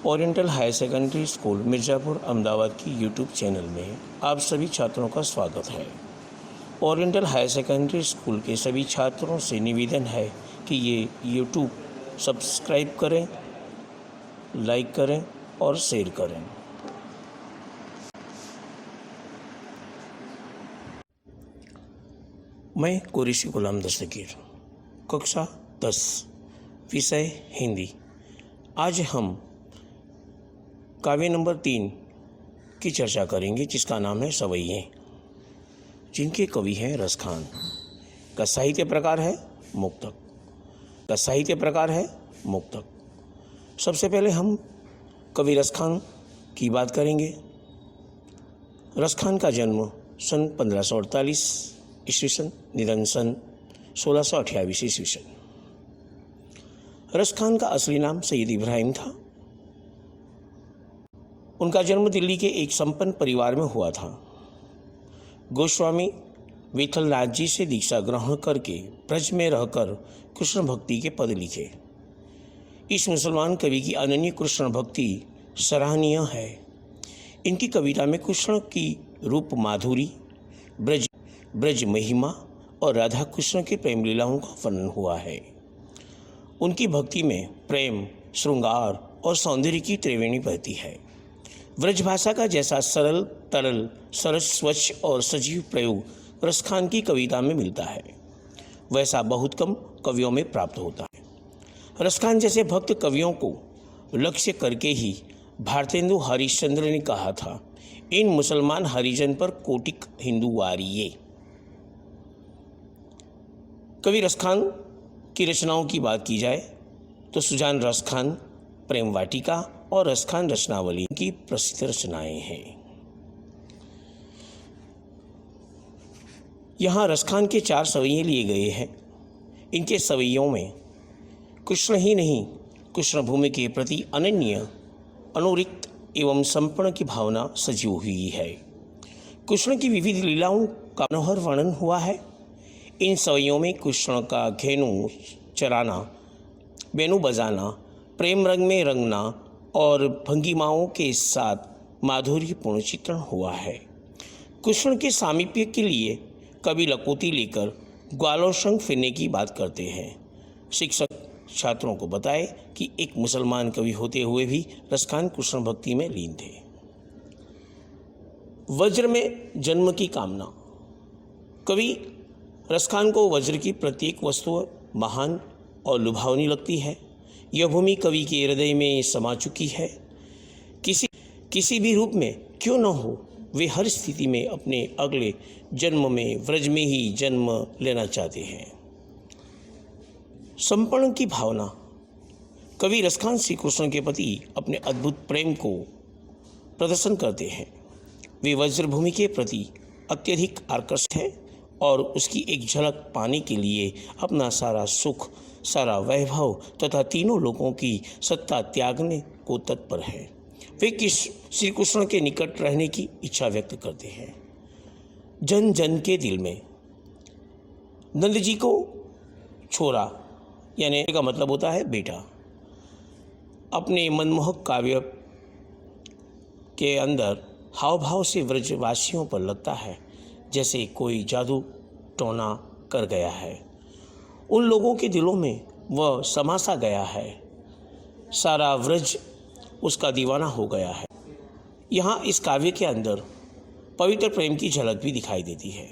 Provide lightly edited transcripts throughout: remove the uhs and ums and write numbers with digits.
Oriental higher secondary school Mirzapur Ahmedabad की YouTube channel में आप सभी छात्रों का स्वागत है। ओरिएंटल हायर सेकेंडरी स्कूल के सभी छात्रों से निवेदन है कि ये यूट्यूब सब्सक्राइब करें, लाइक करें और शेयर करें। मैं कुरैशी गुलाम दस्तगीर, कक्षा 10, विषय हिंदी। आज हम काव्य नंबर 3 की चर्चा करेंगे, जिसका नाम है सवैये, जिनके कवि हैं रसखान। का साहित्य प्रकार है मुक्तक। सबसे पहले हम कवि रसखान की बात करेंगे। रसखान का जन्म सन 1548 ईस्वी सन, निधन सन 1628 ईस्वी सन। रसखान का असली नाम सैयद इब्राहिम था। उनका जन्म दिल्ली के एक संपन्न परिवार में हुआ था। गोस्वामी विठलनाथ जी से दीक्षा ग्रहण करके ब्रज में रहकर कृष्ण भक्ति के पद लिखे। इस मुसलमान कवि की अनन्य कृष्ण भक्ति सराहनीय है। इनकी कविता में कृष्ण की रूप माधुरी, ब्रज महिमा और राधा कृष्ण के प्रेम लीलाओं का वर्णन हुआ है। उनकी भक्ति में प्रेम, श्रृंगार और सौंदर्य की त्रिवेणी बहती है। ब्रज भाषा का जैसा सरल, तरल, सरस, स्वच्छ और सजीव प्रयोग रसखान की कविता में मिलता है, वैसा बहुत कम कवियों में प्राप्त होता है। रसखान जैसे भक्त कवियों को लक्ष्य करके ही भारतेंदु हरिश्चंद्र ने कहा था, इन मुसलमान हरिजन पर कोटिक हिंदू वारिये। कवि रसखान की रचनाओं की बात की जाए तो सुजान रसखान, प्रेम वाटिका और रसखान रचनावली की प्रसिद्ध रचनाएं हैं। यहाँ रसखान के 4 सवैये लिए गए हैं। इनके सवैयों में कृष्ण ही नहीं, कृष्ण भूमि के प्रति अनन्य, अनुरिक्त एवं समर्पण की भावना सजीव हुई है। कृष्ण की विविध लीलाओं का मनोहर वर्णन हुआ है। इन सवैयों में कृष्ण का घेनु चराना, वेणु बजाना, प्रेम रंग में रंगना और भंगिमाओं के साथ माधुर्यपूर्ण चित्रण हुआ है। कृष्ण के सामीप्य के लिए कवि लकोती लेकर ग्वालों संग फिरने की बात करते हैं। शिक्षक छात्रों को बताए कि एक मुसलमान कवि होते हुए भी रसखान कृष्ण भक्ति में लीन थे। वज्र में जन्म की कामना। कवि रसखान को वज्र की प्रत्येक वस्तु महान और लुभावनी लगती है। यह भूमि कवि के हृदय में समा चुकी है। किसी भी रूप में क्यों न हो, वे हर स्थिति में अपने अगले जन्म में व्रज में ही जन्म लेना चाहते हैं। समर्पण की भावना। कवि रसखान श्री कृष्ण के प्रति अपने अद्भुत प्रेम को प्रदर्शन करते हैं। वे वज्रभूमि के प्रति अत्यधिक आकर्षित हैं और उसकी एक झलक पाने के लिए अपना सारा सुख, सारा वैभव तथा तीनों लोगों की सत्ता त्यागने को तत्पर है। वे श्री कृष्ण के निकट रहने की इच्छा व्यक्त करते हैं। जन जन के दिल में। नंद जी को छोरा, यानी का मतलब होता है बेटा, अपने मनमोहक काव्य के अंदर हाव भाव से व्रजवासियों पर लगता है जैसे कोई जादू टोना कर गया है। उन लोगों के दिलों में वह समा सा गया है। सारा व्रज उसका दीवाना हो गया है। यहाँ इस काव्य के अंदर पवित्र प्रेम की झलक भी दिखाई देती है।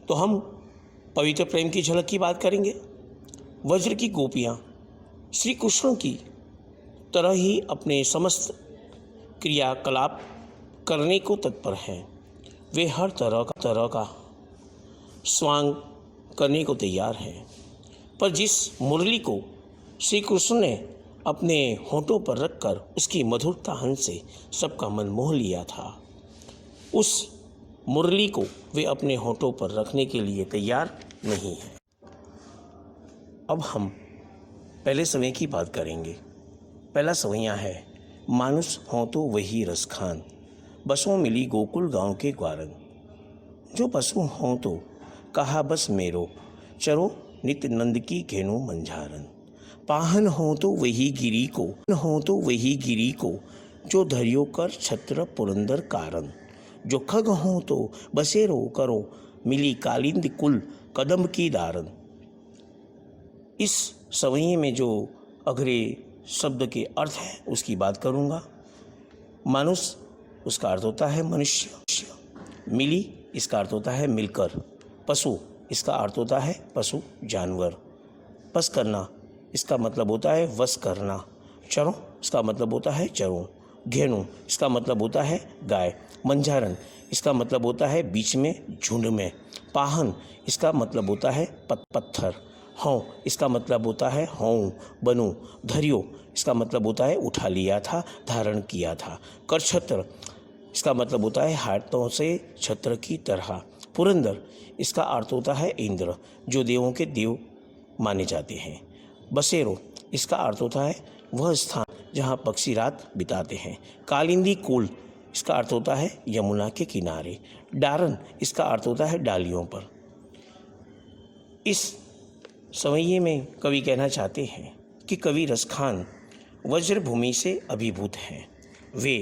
तो हम पवित्र प्रेम की झलक की बात करेंगे। वज्र की गोपियाँ श्री कृष्ण की तरह ही अपने समस्त क्रियाकलाप करने को तत्पर हैं। वे हर तरह का स्वांग करने को तैयार हैं। पर जिस मुरली को श्री कृष्ण ने अपने होठों पर रखकर उसकी मधुरता हंस से सबका मन मोह लिया था, उस मुरली को वे अपने होठों पर रखने के लिए तैयार नहीं हैं। अब हम पहले सवैये की बात करेंगे। पहला सवैया है, मानुष हो तो वही रसखान, बसों मिली गोकुल गांव के ग्वारन। जो पशु हों तो कहा बस मेरो, चरो नित्य नंद की घेनो मंझारन। पाहन हो तो वही गिरी को जो धरियो कर छत्र पुरंदर कारण। जो खग हो तो बसेरो करो मिली कालिंद कुल कदम की दारन। इस सवई में जो अगले शब्द के अर्थ है उसकी बात करूँगा। मानुष उसका अर्थ होता है मनुष्य, मिली इसका अर्थ होता है मिलकर, पशु इसका अर्थ होता है पशु जानवर, बस करना इसका मतलब होता है वश करना, चरो इसका मतलब होता है चरो, घेनु इसका मतलब होता है गाय, मंझारन इसका मतलब होता है बीच में झुंड में, पाहन इसका मतलब होता है पत्थर, हौ इसका मतलब होता है हौं बनु, धरियो इसका मतलब होता है उठा लिया था, धारण किया था, कर छत्र इसका मतलब होता है हाथों से छत्र की तरह, पुरंदर इसका अर्थ होता है इंद्र जो देवों के देव माने जाते हैं, बसेरो इसका अर्थ होता है वह स्थान जहाँ पक्षी रात बिताते हैं, कालिंदी कुल इसका अर्थ होता है यमुना के किनारे, डारन इसका अर्थ होता है डालियों पर। इस सवैये में कवि कहना चाहते हैं कि कवि रसखान वज्रभूमि से अभिभूत हैं। वे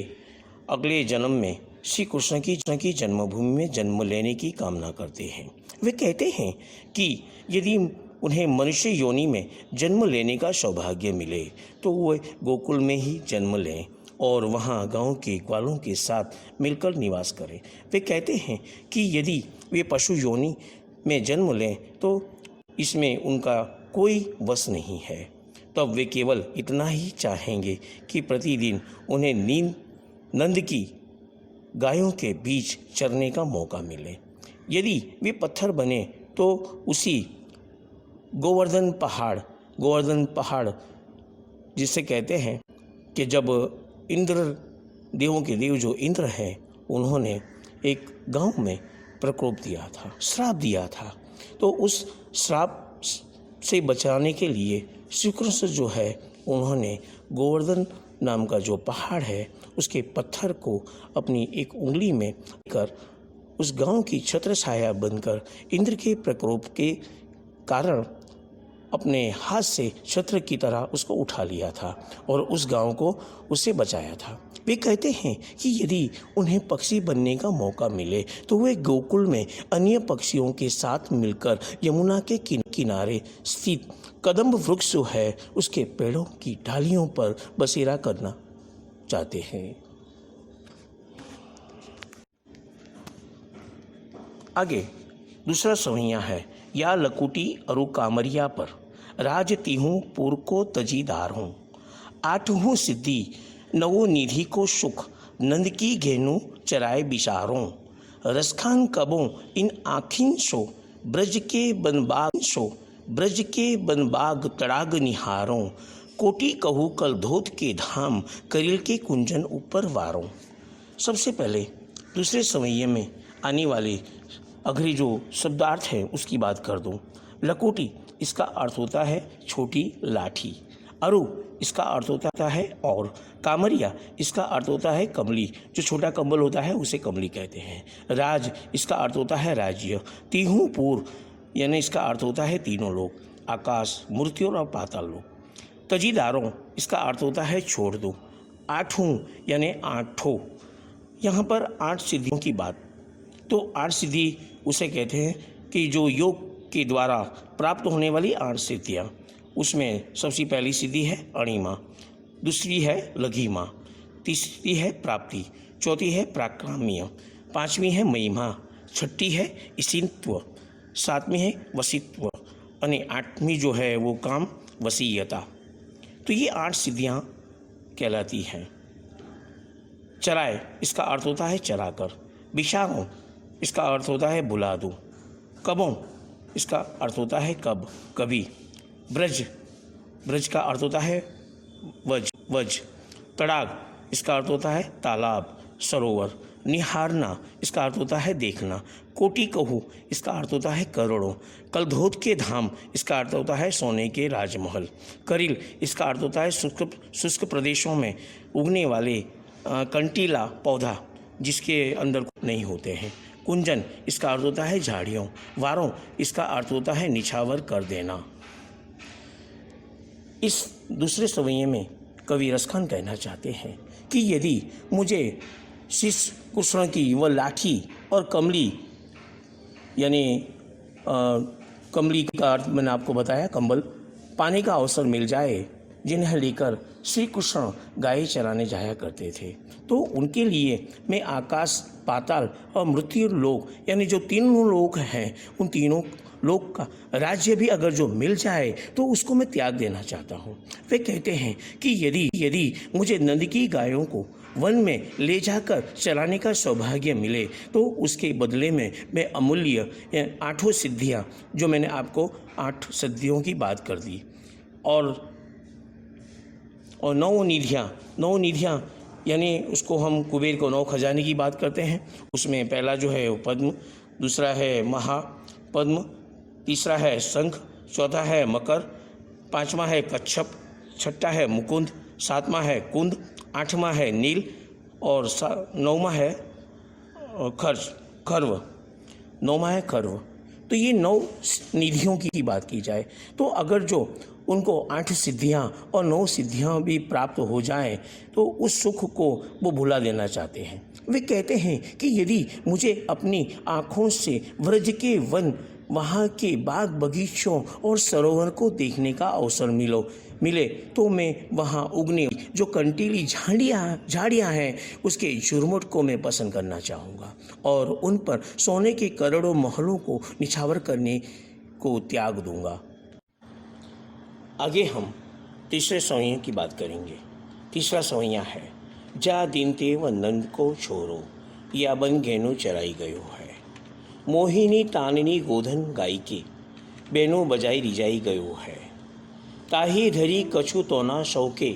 अगले जन्म में श्री कृष्ण की जन्मभूमि में जन्म लेने की कामना करते हैं। वे कहते हैं कि यदि उन्हें मनुष्य योनि में जन्म लेने का सौभाग्य मिले तो वे गोकुल में ही जन्म लें और वहाँ गांव के ग्वालों के साथ मिलकर निवास करें। वे कहते हैं कि यदि वे पशु योनि में जन्म लें तो इसमें उनका कोई वश नहीं है, तब वे केवल इतना ही चाहेंगे कि प्रतिदिन उन्हें नंद की गायों के बीच चरने का मौका मिले। यदि वे पत्थर बने तो उसी गोवर्धन पहाड़ जिसे कहते हैं कि जब इंद्र देवों के देव जो इंद्र हैं उन्होंने एक गांव में प्रकोप दिया था, श्राप दिया था, तो उस श्राप से बचाने के लिए श्री कृष्ण जो है उन्होंने गोवर्धन नाम का जो पहाड़ है उसके पत्थर को अपनी एक उंगली में कर उस गांव की छत्र छाया बनकर इंद्र के प्रकोप के कारण अपने हाथ से छत्र की तरह उसको उठा लिया था और उस गांव को उससे बचाया था। वे कहते हैं कि यदि उन्हें पक्षी बनने का मौका मिले तो वे गोकुल में अन्य पक्षियों के साथ मिलकर यमुना के किनारे स्थित कदम्ब वृक्ष जो है उसके पेड़ों की डालियों पर बसेरा करना चाहते हैं। आगे दूसरा सवैया है, या लकुटी अरु कामरिया पर राज तिहूँ पुर को तजीदार हूँ, आठहूँ सिद्धि नवो निधि को सुख नंद की घेनु चराए बिचारों, रसखान कबों इन आखिन सो ब्रज के बनबाग तड़ाग निहारों, कोटि कहू कल धोत के धाम करिल के कुंजन ऊपर वारों। सबसे पहले दूसरे सवैये में आने वाले अगले जो शब्दार्थ है उसकी बात कर दूं। लकोटी इसका अर्थ होता है छोटी लाठी, अरु इसका अर्थ होता है और, कामरिया इसका अर्थ होता है कमली, जो छोटा कंबल होता है उसे कमली कहते हैं, राज इसका अर्थ होता है राज्य, तीहूँ पूर यानी इसका अर्थ होता है तीनों लोग, आकाश मूर्तियों और पाताल लोग, तजीदारों इसका अर्थ होता है छोड़ दो, आठों यानी आठों, यहाँ पर 8 सिद्धियों की बात, तो 8 सिद्धि उसे कहते हैं कि जो योग के द्वारा प्राप्त होने वाली 8 सिद्धियाँ, उसमें सबसे पहली सिद्धि है अणिमा, दूसरी है लघिमा, तीसरी है प्राप्ति, चौथी है प्राक्राम्य, पांचवी है महिमा, छठी है ईशित्व, सातवीं है वसित्व और आठवीं जो है वो काम वसीयता। तो ये 8 सिद्धियाँ कहलाती हैं। चराए इसका अर्थ होता है चराकर, बिशारों इसका अर्थ होता है बुला दो, कबों इसका अर्थ होता है कब कभी, ब्रज का अर्थ होता है वज, तड़ाग इसका अर्थ होता है तालाब सरोवर, निहारना इसका अर्थ होता है देखना, कोटि कहू इसका अर्थ होता है करोड़ों, कलधोत के धाम इसका अर्थ होता है सोने के राजमहल, करिल इसका अर्थ होता है शुष्क प्रदेशों में उगने वाले कंटीला पौधा जिसके अंदर नहीं होते हैं, कुंजन इसका अर्थ होता है झाड़ियों, वारों इसका अर्थ होता है निछावर कर देना। इस दूसरे सवैये में कवि रसखान कहना चाहते हैं कि यदि मुझे शीश कुष्ण की वह लाठी और कमली, यानी कमली का अर्थ मैंने आपको बताया कंबल, पाने का अवसर मिल जाए, जिन्हें लेकर श्री कृष्ण गाय चराने जाया करते थे, तो उनके लिए मैं आकाश, पाताल और मृत्यु लोक, यानी जो तीनों लोक हैं, उन तीनों लोक का राज्य भी अगर जो मिल जाए तो उसको मैं त्याग देना चाहता हूँ। वे कहते हैं कि यदि मुझे नंद की गायों को वन में ले जाकर चराने का सौभाग्य मिले तो उसके बदले में मैं अमूल्य 8 सिद्धियाँ, जो मैंने आपको 8 सिद्धियों की बात कर दी, और 9 निधियाँ, यानी उसको हम कुबेर को 9 खजाने की बात करते हैं। उसमें पहला जो है वो पद्म, दूसरा है महापद्म, तीसरा है शंख, चौथा है मकर, पांचवा है कच्छप, छठा है मुकुंद, सातवां है कुंद, आठवां है नील और नौवां है खर्व। नौवां है खर्व। तो ये 9 निधियों की बात की जाए तो अगर जो उनको 8 सिद्धियां और 9 सिद्धियां भी प्राप्त हो जाएं तो उस सुख को वो भुला देना चाहते हैं। वे कहते हैं कि यदि मुझे अपनी आँखों से व्रज के वन, वहाँ के बाग बगीचों और सरोवर को देखने का अवसर मिले तो मैं वहाँ उगने जो कंटीली झाड़ियाँ हैं उसके झुरमुट को मैं पसंद करना चाहूँगा और उन पर सोने के करोड़ों महलों को निछावर करने को त्याग दूंगा। आगे हम तीसरे सवैये की बात करेंगे। तीसरा सवैया है, जा दीनते व नंद को छोरो, या बन घेनो चराई गयो है। मोहिनी ताननी गोधन गाई के, बेनो बजाई रिजाई गयो है। ताही धरी कछु तोना शौके,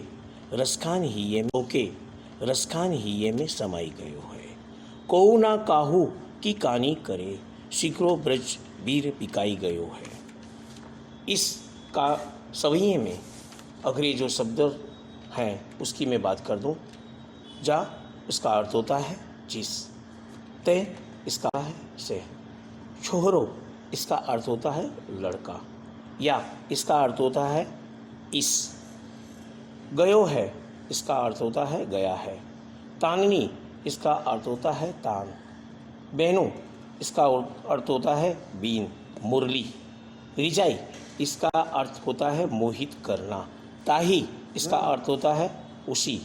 रसखान हिये में समाई गयो है। कोऊ ना काहू की कानी करे, शिखरो ब्रज वीर पिकाई गयो है। इस का सवैये में अगले जो शब्द हैं उसकी मैं बात कर दूं। जा इसका अर्थ होता है जिस, ते इसका है से, छोरो इसका अर्थ होता है लड़का, या इसका अर्थ होता है इस, गयो है इसका अर्थ होता है गया है, ताननी इसका अर्थ होता है तान, बेनो इसका अर्थ होता है बीन मुरली, रिजाई इसका अर्थ होता है मोहित करना, ताही इसका अर्थ होता है उसी,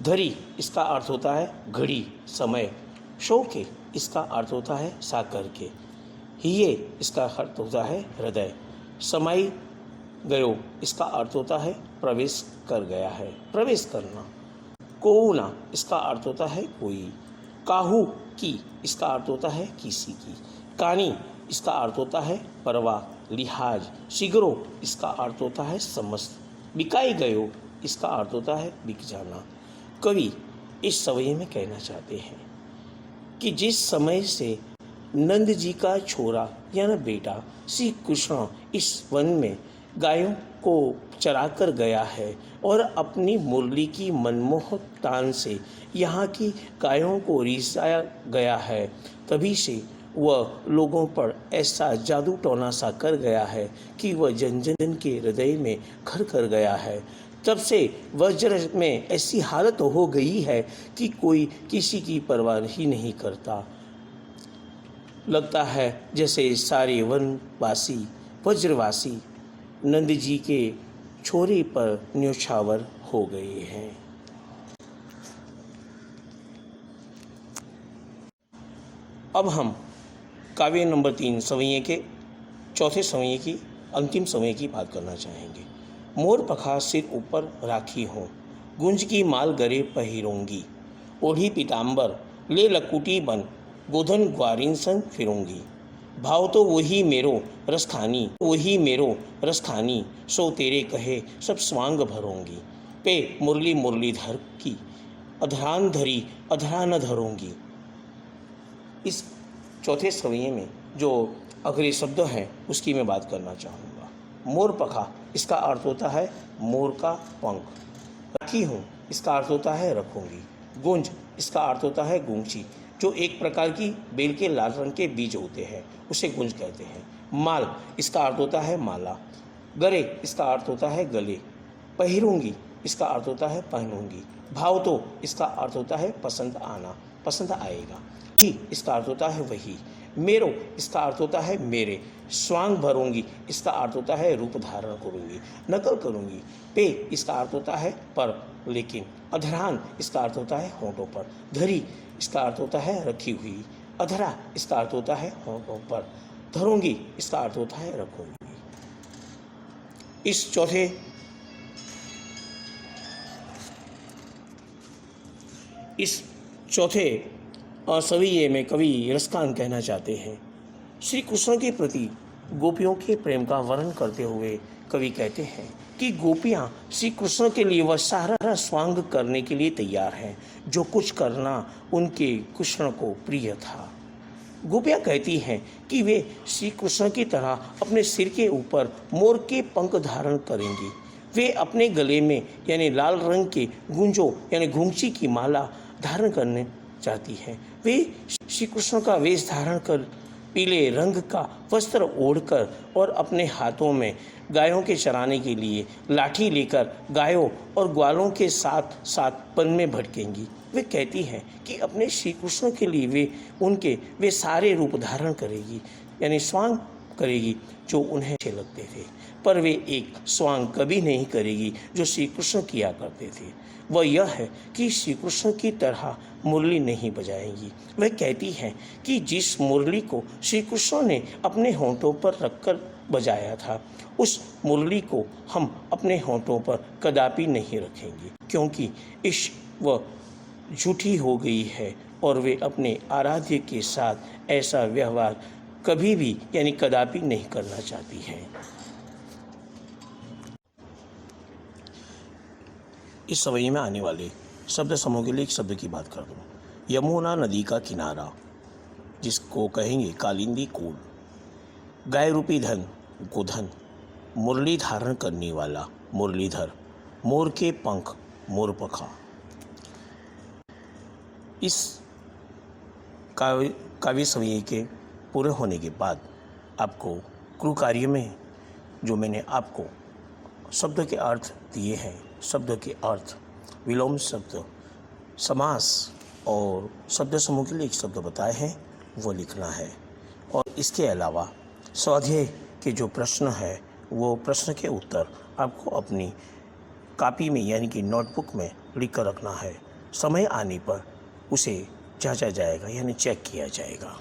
धरी इसका अर्थ होता है घड़ी समय, शोके इसका अर्थ होता है साकर के, हिये इसका अर्थ होता है हृदय, समाई गयो इसका अर्थ होता है प्रवेश कर गया है, प्रवेश करना। कोऊना इसका अर्थ होता है कोई, काहू की इसका अर्थ होता है किसी की, कानी इसका अर्थ होता है परवाह लिहाज, शीघ्रो इसका अर्थ होता है समस्त, बिकाई गयो इसका अर्थ होता है बिक जाना। कवि इस सवैये में कहना चाहते हैं कि जिस समय से नंद जी का छोरा यानी बेटा श्री कृष्ण इस वन में गायों को चराकर गया है और अपनी मुरली की मनमोहक तान से यहाँ की गायों को रिझाया गया है, तभी से वह लोगों पर ऐसा जादू टोना सा कर गया है कि वह जन जन के हृदय में घर कर गया है। तब से वज्र में ऐसी हालत हो गई है कि कोई किसी की परवाह ही नहीं करता। लगता है जैसे सारे वनवासी वज्रवासी नंद जी के छोरे पर न्योछावर हो गए हैं। अब हम काव्य नंबर 3 सवैये के चौथे सवैये की अंतिम सवैये की बात करना चाहेंगे। मोर पखा सिर ऊपर राखी हो, गुंज की माल गरे पहिरूंगी, ओढ़ी पीताम्बर ले लकुटी बन, गोधन ग्वारिन संग फिरूंगी। भाव तो वही मेरो रस खानी, सो तेरे कहे सब स्वांग भरूंगी। पे मुरली मुरलीधर की, अधरान धरी अधरा न धरूंगी। इस चौथे सवैये में जो अगले शब्द हैं उसकी मैं बात करना चाहूँगा। मोर पखा इसका अर्थ होता है मोर का पंख, रखी हूँ इसका अर्थ होता है रखूँगी, गुंज इसका अर्थ होता है गूंची, जो एक प्रकार की बेल के लाल रंग के बीज होते हैं उसे गुंज कहते हैं। माल इसका अर्थ होता है माला, गरे इसका अर्थ होता है गले, पहिरूंगी इसका अर्थ होता है पहनूंगी। भाव तो इसका अर्थ होता है पसंद आना, पसंद आएगा। ही इसका अर्थ होता है वही। मेरो इसका अर्थ होता है मेरे। स्वांग भरूंगी इसका अर्थ होता है रूप धारण करूंगी, नकल करूंगी। पे इसका अर्थ होता है पर, लेकिन। अधरान इसका अर्थ होता है होंठों पर। धरी इसका अर्थ होता है रखी हुई। अधरा इसका अर्थ होता है होंठों पर। धरूंगी इसका अर्थ होता है रखूंगी। इस चौथे सविये में कवि रसकान कहना चाहते हैं। श्री कृष्ण के प्रति गोपियों के प्रेम का वर्णन करते हुए कवि कहते हैं कि गोपियाँ श्री कृष्ण के लिए वह सारा स्वांग करने के लिए तैयार हैं जो कुछ करना उनके कृष्ण को प्रिय था। गोपियाँ कहती हैं कि वे श्री कृष्ण की तरह अपने सिर के ऊपर मोर के पंख धारण करेंगी। वे अपने गले में यानी लाल रंग के गुंजों यानी घुंघची की माला धारण करने चाहती हैं। वे श्री कृष्ण का वेश धारण कर पीले रंग का वस्त्र ओढ़कर और अपने हाथों में गायों के चराने के लिए लाठी लेकर गायों और ग्वालों के साथ साथ वन में भटकेंगी। वे कहती हैं कि अपने श्री कृष्ण के लिए वे सारे रूप धारण करेगी यानी स्वांग करेगी जो उन्हें अच्छे लगते थे, पर वे एक स्वांग कभी नहीं करेगी जो श्री कृष्ण किया करते थे। वह यह है कि श्री कृष्ण की तरह मुरली नहीं बजाएंगी। वह कहती हैं कि जिस मुरली को श्री कृष्ण ने अपने होंठों पर रखकर बजाया था उस मुरली को हम अपने होंठों पर कदापि नहीं रखेंगे, क्योंकि वह झूठी हो गई है और वे अपने आराध्य के साथ ऐसा व्यवहार कभी भी यानी कदापि नहीं करना चाहती हैं। इस सवई में आने वाले शब्द समूह के लिए एक शब्द की बात कर दूं। यमुना नदी का किनारा, जिसको कहेंगे कालिंदी कूल। गाय रूपी धन गोधन। मुरली धारण करने वाला मुरलीधर। मोर के पंख मोरपखा। इस काव्य सवई के पूरे होने के बाद आपको क्रू कार्य में जो मैंने आपको शब्द के अर्थ दिए हैं, शब्द के अर्थ, विलोम शब्द, समास और शब्द समूह के लिए एक शब्द बताए हैं, वो लिखना है। और इसके अलावा स्वाध्याय के जो प्रश्न है वो प्रश्न के उत्तर आपको अपनी कॉपी में यानी कि नोटबुक में लिख कर रखना है। समय आने पर उसे जांचा जाएगा यानी चेक किया जाएगा।